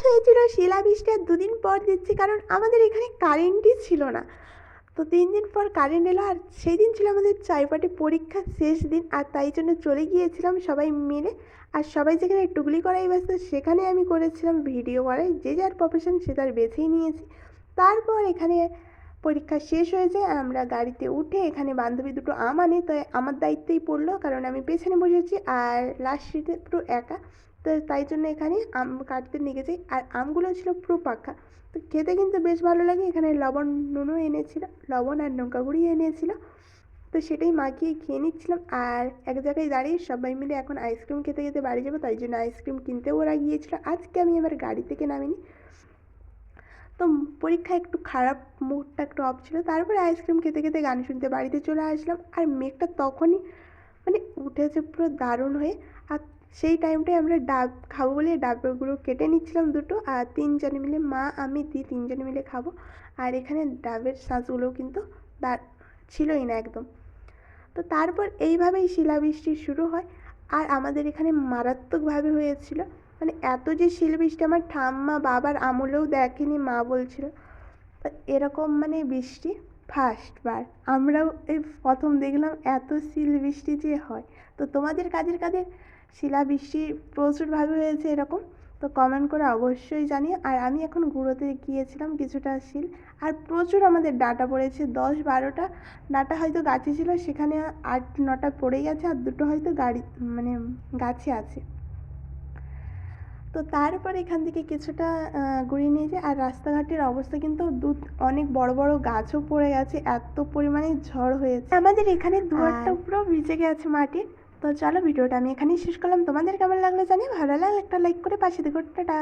হয়েছিল শিলাবৃষ্টি আর 2 দিন পর দিচ্ছি, কারণ আমাদের এখানে কারেন্টই ছিল না। তো 3 দিন পর কারেন্ট এলো, আর সেই দিন ছিল আমাদের চাইপাটি পরীক্ষার শেষ দিন, আর তাই জন্য চলে গিয়েছিলাম সবাই মিলে। আর সবাই যেখানে টুকলি করাই ব্যস্ত, সেখানে আমি করেছিলাম ভিডিও করাই। যে যার প্রফেশন সে তার বেছেই নিয়েছি। তারপর এখানে পরীক্ষা শেষ হয়েছে, আমরা গাড়িতে উঠে এখানে বান্ধবী দুটো আম আনে, তো আমার দায়িত্বেই পড়লো, কারণ আমি পেছনে বসেছি আর লাস্ট সিটে পুরো একা। তো তাই জন্য এখানে আম কাটতে নিয়ে গেছি, আর আমগুলো ছিল পুরো পাকা। তো খেতে কিন্তু বেশ ভালো লাগে। এখানে লবণ নুনও এনেছিল, লবণ আর লঙ্কা গুঁড়ি এনেছিল, তো সেটাই মাখিয়ে খেয়ে নিচ্ছিলাম। আর এক জায়গায় দাঁড়িয়ে সবাই মিলে এখন আইসক্রিম খেতে খেতে বাড়ি যাবো, তাই জন্য আইসক্রিম কিনতেও ওরা গিয়েছিল। আজকে আমি আবার গাড়ি থেকে নামিনি, তো পরীক্ষা একটু খারাপ, মুডটা একটু অফ ছিল। তারপরে আইসক্রিম খেতে খেতে গান শুনতে বাড়িতে চলে আসলাম। আর মেঘটা তখনই মানে উঠেছে পুরো দারুণ হয়ে। আর সেই টাইমটায় আমরা ডাব খাবো বলে ডাবগুলো কেটে নিচ্ছিলাম দুটো, আর 3 জনে মিলে, মা আমি 3 জনে মিলে খাবো। আর এখানে ডাবের শাঁসগুলোও কিন্তু ছিলই না একদম। তো তারপর এইভাবেই শিলাবৃষ্টি শুরু হয়। আর আমাদের এখানে মারাত্মকভাবে হয়েছিল, মানে এত যে শিলাবৃষ্টি আমার ঠাম্মা বাবার আমলেও দেখেনি, মা বলছিল। তো এরকম মানে বৃষ্টি ফার্স্টবার আমরাও এই প্রথম দেখলাম, এত শিলাবৃষ্টি যে হয়। তো তোমাদের কাদের কাদের শিলাবৃষ্টি প্রচুরভাবে হয়েছে এরকম, তো কমেন্ট করে অবশ্যই জানিও। আর আমি এখন গুঁড়োতে গিয়েছিলাম কিছুটা শিল, আর প্রচুর আমাদের ডাঁটা পড়েছে, 10-12টা ডাঁটা হয়তো গাছে ছিল, সেখানে 8-9টা পড়ে গেছে, আর দুটো হয়তো মানে গাছে আছে। তো তারপর এখান থেকে কিছুটা ঘুরিয়ে নিয়েছে। আর রাস্তাঘাটের অবস্থা কিন্তু অনেক বড় বড় গাছও পড়ে গেছে, এত পরিমাণে ঝড় হয়েছে। আমাদের এখানে দুয়ারটা পুরো ভিজে গেছে মাটির। তো চলো, ভিডিওটা আমি এখানেই শেষ করলাম। তোমাদের কেমন লাগলো জানি, ভালো লাগলে একটা লাইক করে পাশে দেখো। টাটা।